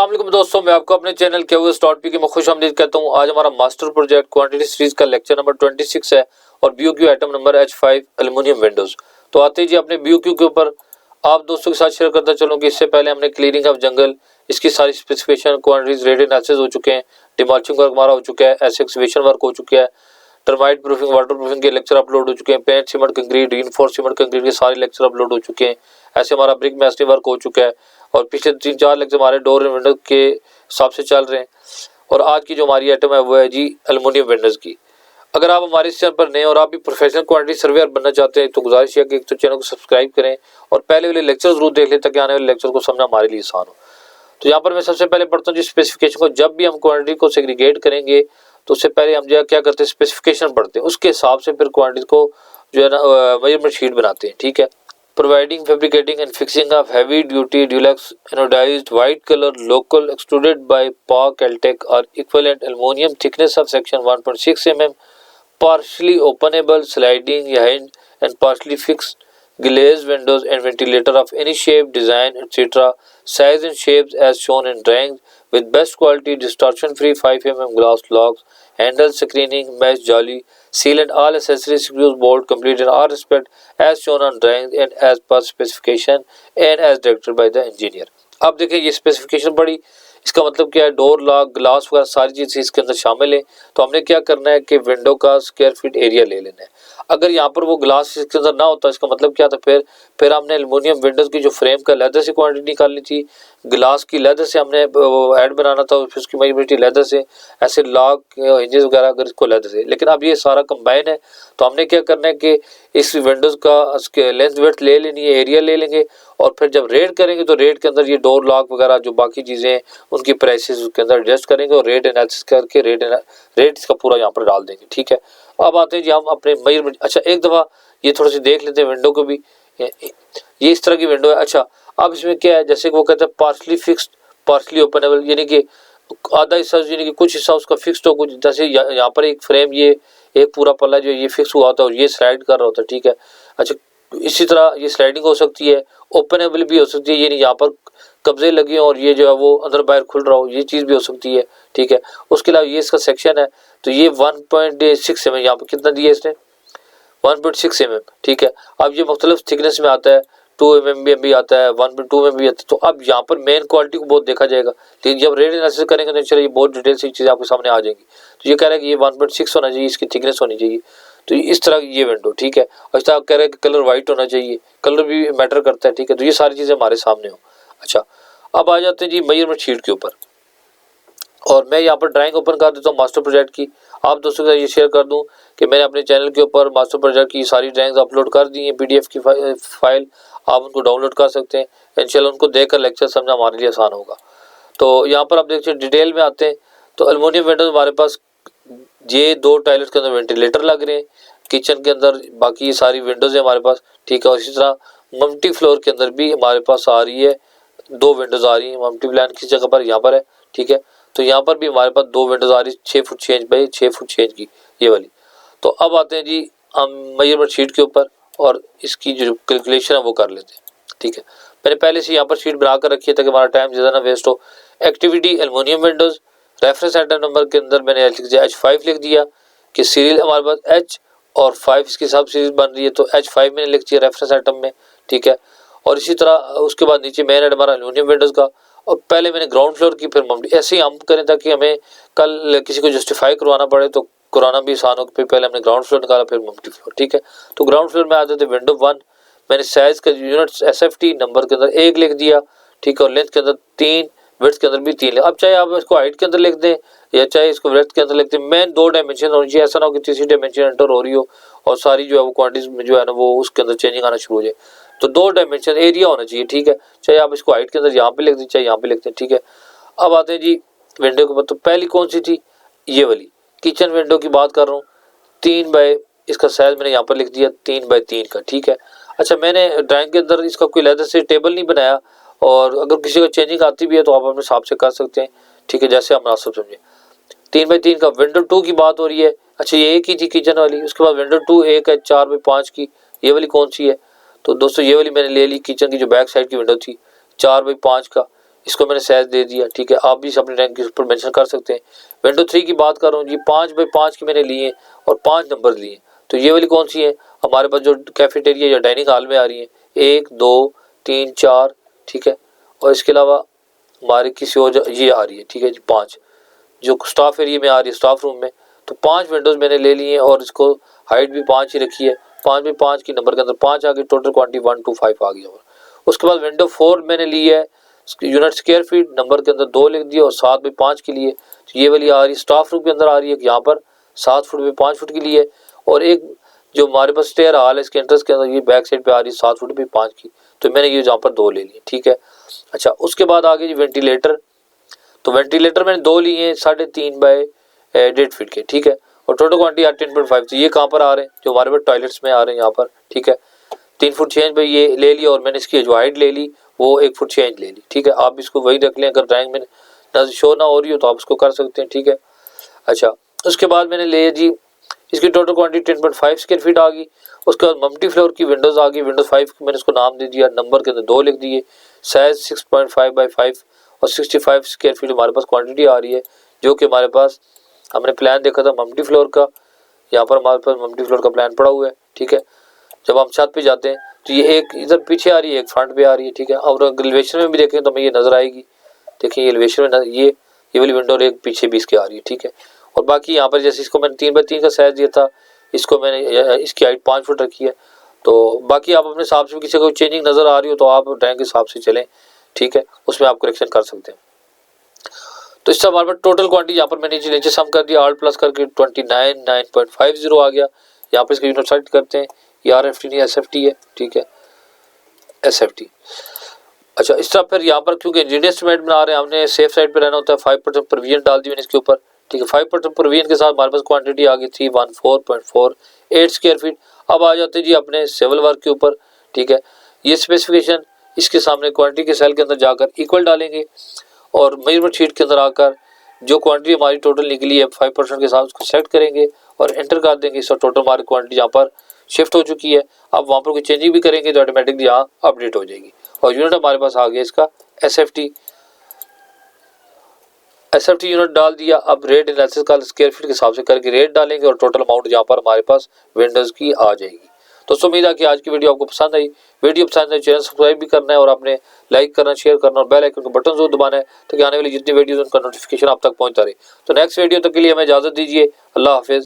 अस्सलाम दोस्तों, मैं आपको अपने चैनल KOS.P में खुशामदीद कहता हूँ। आज हमारा मास्टर प्रोजेक्ट क्वांटिटी सीरीज का लेक्चर नंबर 26 है और BOQ item number H5 aluminium Windows. तो आते ही जी अपने BOQ के ऊपर आप दोस्तों के साथ शेयर करता चलूँ कि इससे पहले हमने क्लियरिंग ऑफ जंगल, इसकी सारी स्पेसिफिकेशन, क्वांटिटीज, रेट एनालिसिस हो चुके हैं, डिमॉल्चिंग वर्क हमारा हो चुका है, एक्सकवेशन वर्क हो चुका है, टर्माइट प्रूफिंग, वाटर प्रूफिंग के लेक्चर अपलोड हो चुके हैं, paint cement concrete, reinforce cement concrete के सारे लेक्चर अपलोड हो चुके हैं। ऐसे हमारा ब्रिक मैसनी वर्क हो चुका है और पिछले 3-4 लेक्चर हमारे डोर एंड विंडो के हिसाब से चल रहे हैं। और आज की जो हमारी आइटम है वो है जी एल्युमिनियम विंडोज की। अगर आप हमारे इस चैनल पर नए और आप भी प्रोफेशनल क्वांटिटी सर्वेयर बनना चाहते हैं तो गुजारिश है कि एक तो चैनल को सब्सक्राइब करें और पहले वाले लेक्चर जरूर देख लें ताकि आने वाले लेक्चर को समझना हमारे लिए आसान हो। तो यहाँ पर मैं सबसे पहले पढ़ता हूँ जी स्पेसिफिकेशन को। जब भी हम क्वांटिटी को सेग्रीगेट करेंगे तो उससे पहले हम जो क्या करते हैं, स्पेसिफिकेशन पढ़ते हैं, उसके हिसाब से फिर क्वांटिटी को जो है ना मेजरमेंट शीट बनाते हैं। ठीक है। Providing, fabricating and fixing of heavy duty Dulux anodized white color local extruded by PA Caltech or equivalent aluminum thickness of section 1.6 mm, partially openable sliding hinge and partially fixed glazed windows and ventilator of any shape, design, etc. Size and shapes as shown in drawings with best quality distortion free 5 mm glass locks, handle screening, mesh jolly, seal and all accessories screws bolt complete in all respect as shown on drawings and as per specification and as directed by the engineer। अब देखें ये specification पड़ी, इसका मतलब क्या है, door lock, glass वगैरह सारी चीज़ इसके अंदर शामिल है। तो हमने क्या करना है कि विंडो का स्क्वायर फीट एरिया ले लेना है। अगर यहाँ पर वो ग्लास इसके अंदर ना होता इसका मतलब क्या था, फिर हमने एल्युमिनियम विंडोज़ की जो फ्रेम का लेदर से क्वांटिटी निकालनी थी, ग्लास की लेदर से हमने ऐड बनाना था, फिर उसकी मेजरमेंट लेदर से, ऐसे लॉक हिंजेस वगैरह अगर इसको लेदर से। लेकिन अब ये सारा कंबाइन है तो हमने क्या करना है कि इस विंडोज़ का लेंथ वेथ ले लेनी है, एरिया ले लेंगे और फिर जब रेट करेंगे तो रेट के अंदर ये डोर लॉक वगैरह जो बाकी चीज़ें हैं उनकी प्राइसेस उसके अंदर एडजस्ट करेंगे और रेट एनालिसिस करके रेट इसका पूरा यहाँ पर डाल देंगे। ठीक है। अब आते हैं जी हम अपने मेजरमेंट। अच्छा, एक दफ़ा ये थोड़ा सी देख लेते हैं विंडो को भी। ये इस तरह की विंडो है। अच्छा, अब इसमें क्या है, जैसे कि वो कहते हैं पार्शली फिक्स्ड पार्शली ओपनेबल, यानी कि आधा हिस्सा यानी कि कुछ हिस्सा उसका फिक्स्ड हो, कुछ जैसे यहाँ पर एक फ्रेम, ये एक पूरा पल्ला जो ये फिक्स हुआ होता है और ये स्लाइड कर रहा होता है। ठीक है। अच्छा, इसी तरह ये स्लाइडिंग हो सकती है, ओपनेबल भी हो सकती है, यानी यहाँ पर कब्जे लगे और ये जो है वो अंदर बाहर खुल रहा हो, ये चीज़ भी हो सकती है। ठीक है। उसके अलावा ये इसका सेक्शन है तो ये 1.6 mm, यहाँ पर कितना दिया इसने, 1.6 mm। ठीक है। अब ये मुख्तलिफ थिकनेस में आता है, 2 mm भी आता है, 1.2 mm भी आता है। तो अब यहाँ पर मेन क्वालिटी को बहुत देखा जाएगा, लेकिन जब रेट एनालिसिस करेंगे तो चलिए बहुत डिटेल से चीज़ें आपके सामने आ जाएंगी। तो ये कह रहा है कि ये 1.6 होना चाहिए, इसकी थिकनेस होनी चाहिए। तो इस तरह ये विंडो। ठीक है। और इस तरह कह रहे हैं कि कलर वाइट होना चाहिए, कलर भी मैटर करता है। ठीक है। तो ये सारी चीज़ें हमारे सामने हो। अच्छा, अब आ जाते हैं जी मेजरमेंट शीट के ऊपर और मैं यहाँ पर ड्राइंग ओपन कर देता हूँ मास्टर प्रोजेक्ट की। आप दोस्तों के साथ ये शेयर कर दूँ कि मैंने अपने चैनल के ऊपर मास्टर प्रोजेक्ट की सारी ड्राइंग्स अपलोड कर दी हैं, PDF की फाइल, आप उनको डाउनलोड कर सकते हैं। इंशाल्लाह उनको देखकर लेक्चर समझना हमारे लिए आसान होगा। तो यहाँ पर आप देखिए डिटेल में आते हैं तो एल्युमिनियम विंडोज हमारे पास ये 2 टॉयलेट के अंदर वेंटिलेटर लग रहे हैं, किचन के अंदर बाकी सारी विंडोज़ है हमारे पास। ठीक है। और इसी तरह मल्टी फ्लोर के अंदर भी हमारे पास आ रही है 2 विंडोज़ आ रही हैं। मल्टी प्लान किस जगह पर, यहाँ पर है। ठीक है। तो यहाँ पर भी हमारे पास 2 विंडोज़ आ रही है 6 foot change by 6 foot change की, ये वाली। तो अब आते हैं जी हम मेजरमेंट शीट के ऊपर और इसकी जो कैलकुलेशन है वो कर लेते हैं। ठीक है। मैंने पहले से यहाँ पर शीट बना कर रखी है ताकि हमारा टाइम ज़्यादा ना वेस्ट हो। Activity aluminium Windows, reference item number के अंदर मैंने H5 लिख दिया कि सीरियल हमारे पास H और 5 इसकी सब सीरीज बन रही है तो H5 मैंने लिख दिया रेफरेंस आइटम में। ठीक है। और इसी तरह उसके बाद नीचे मेन ऐड हमारा एल्युमिनियम विंडोज़ का, और पहले मैंने ग्राउंड फ्लोर की फिर मल्टी, ऐसे ही हम करें ताकि हमें कल किसी को जस्टिफाई करवाना पड़े तो कराना भी आसान हो। फिर पहले हमने ग्राउंड फ्लोर निकाला फिर मल्टी फ्लोर। ठीक है। तो ग्राउंड फ्लोर में आते थे विंडो 1, मैंने साइज़ का यूनिट्स SFT नंबर के अंदर 1 लिख दिया। ठीक है। और लेंथ के अंदर 3, विड्थ के अंदर भी 3। अब चाहे आप इसको हाइट के अंदर लिख दें या चाहे इसको ब्रेड्थ के अंदर लिख दें, मेन 2 डायमेंशन होनी चाहिए। ऐसा ना हो कि तीसरी डायमेंशन एंटर हो रही हो और सारी जो है वो क्वांटिटीज में जो है ना वो उसके अंदर चेंजिंग आना शुरू हो जाए। तो 2 डायमेंशन एरिया होना चाहिए। ठीक है। चाहे आप इसको हाइट के अंदर यहाँ पे लिख दें चाहे यहाँ पे लिख दें। ठीक है। अब आते हैं जी विंडो के ऊपर। तो पहली कौन सी थी, ये वाली किचन विंडो की बात कर रहा हूँ। 3 बाय, इसका साइज मैंने यहाँ पर लिख दिया 3 बाय 3 का। ठीक है। अच्छा, मैंने ड्राइंग के अंदर इसका कोई लेदर से टेबल नहीं बनाया और अगर किसी को चेंजिंग आती भी है तो आप अपने हिसाब से कर सकते हैं। ठीक है। जैसे आप मुनासिब समझे। 3 बाई 3 का। विंडो 2 की बात हो रही है। अच्छा, ये एक ही थी किचन वाली। उसके बाद विंडो 2 एक है 4 बाई 5 की, ये वाली कौन सी है, तो दोस्तों ये वाली मैंने ले ली किचन की जो बैक साइड की विंडो थी 4 बाई 5 का। इसको मैंने साइज दे दिया, ठीक है। आप भी इस अपने रैंक के ऊपर मेंशन कर सकते हैं। विंडो 3 की बात कर रहा हूँ जी, 5x5 की मैंने लिए और 5 नंबर लिए। तो ये वाली कौन सी है, हमारे पास जो कैफेटेरिया या डाइनिंग हॉल में आ रही है, 1 2 3 4, ठीक है। और इसके अलावा हमारी किसी और ये आ रही है, ठीक है जी, 5 जो स्टाफ एरिया में आ रही है, स्टाफ रूम में। तो 5 विंडोज़ मैंने ले लिए और इसको हाइट भी 5 ही रखी है। 5x5 की नंबर के अंदर 5 आ गई, टोटल क्वांटिटी 125 आ गई। और उसके बाद विंडो 4 मैंने ली है, यूनिट स्क्वायर फीट नंबर के अंदर 2 लिख दिया और 7x5 के लिए। तो ये वाली आ रही स्टाफ रूम के अंदर आ रही है, यहाँ पर 7 फुट बाई 5 फुट के लिए। और एक जो हमारे पास स्टेयर हॉल है इसके एंट्रेंस के अंदर, ये बैक साइड पे आ रही है 7 फुट बाई 5 की। तो मैंने ये जहाँ पर 2 ले लिए, ठीक है। अच्छा, उसके बाद आ गई जी वेंटिलेटर। तो वेंटिलेटर मैंने 2 लिए हैं 3.5 बाय 1.5 फीट के, ठीक है। और टोटल क्वांटिटी 10.5। तो ये कहाँ पर आ रहे हैं, जो हमारे पास टॉयलेट्स में आ रहे हैं यहाँ पर, ठीक है। 3 फुट चेंज भाई ये ले लिया और मैंने इसकी जो हाइट ले ली वो 1 फुट चेंज ले ली, ठीक है। आप इसको वही रख लें, अगर ड्राइंग में ना शो ना हो रही हो तो आप उसको कर सकते हैं, ठीक है। अच्छा, उसके बाद मैंने ले जी इसकी टोटल क्वांटिटी 10.5 स्क्वायर फीट आ गई। उसके बाद मल्टी फ्लोर की विंडोज़ आ गई। विंडोज़ 5 मैंने इसको नाम दे दिया, नंबर के अंदर 2 लिख दिए, साइज 6.5 बाई 5 और 65 स्क्वायर फीट हमारे पास क्वांटिटी आ रही है। जो कि हमारे पास हमने प्लान देखा था मल्टी फ्लोर का, यहाँ पर हमारे पास मल्टी फ्लोर का प्लान पड़ा हुआ है, ठीक है। जब हम छत पे जाते हैं तो ये एक इधर पीछे आ रही है, एक फ्रंट पे आ रही है, ठीक है। और एलिवेशन में भी देखें तो हमें ये नज़र आएगी, देखिए एलिवेशन में ये वाली विंडो एक पीछे भी इसके आ रही है, ठीक है। और बाकी यहाँ पर जैसे इसको मैंने 3x3 का साइज दिया था, इसको मैंने इसकी हाइट 5 फुट रखी है। तो बाकी आप अपने हिसाब से किसी को चेंजिंग नज़र आ रही हो तो आप ड्राइंग के हिसाब से चलें, ठीक है, उसमें आप करेक्शन कर सकते हैं। तो इससे हमारे पास टोटल क्वांटिटी यहाँ पर मैंने नीचे सम कर दिया, आल्ट प्लस करके 29.950 आ गया। यहाँ पर इसका यूनिट सेलेक्ट करते हैं, ये RFT नहीं SFT है, ठीक है, SFT। अच्छा, इस तरह फिर यहाँ पर क्योंकि इंजीनियर एस्टिमेट बना रहे हैं, हमने सेफ साइड पे रहना होता है। 5% प्रोविजन डाल दी मैंने इसके ऊपर, ठीक है। 5% प्रोविजन के साथ हमारे पास क्वांटिटी आ गई 314.48 स्क्वायर फीट। अब आ जाते जी अपने सिविल वर्क के ऊपर, ठीक है। ये स्पेसिफिकेशन इसके सामने क्वांटिटी के सेल के अंदर जाकर इक्वल डालेंगे और मेजरमेंट शीट के अंदर आकर जो क्वांटिटी हमारी टोटल निकली है 5% के साथ उसको सेलेक्ट करेंगे और एंटर कर देंगे। इसका टोटल हमारी क्वांटिटी यहाँ पर शिफ्ट हो चुकी है। अब वहाँ पर कोई चेंजिंग भी करेंगे तो ऑटोमेटिकली यहाँ अपडेट हो जाएगी। और यूनिट हमारे पास आ गया इसका SFT यूनिट डाल दिया। अब रेट एनालिसिस का स्क्वायर फीट के हिसाब से करके रेट डालेंगे और टोटल अमाउंट यहाँ पर हमारे पास विंडोज़ की आ जाएगी। दोस्तों, उम्मीद है कि आज की वीडियो आपको पसंद आई। वीडियो पसंद है चैनल सब्सक्राइब भी करना है और आपने लाइक करना, शेयर करना और बेल आइकन का बटन जरूर दबाना है ताकि आने वाली जितनी वीडियोज़ उनका नोटिफिकेशन आप तक पहुँचता रहे। तो नेक्स्ट वीडियो तक के लिए हमें इजाज़त दीजिए। अल्लाह हाफिज़।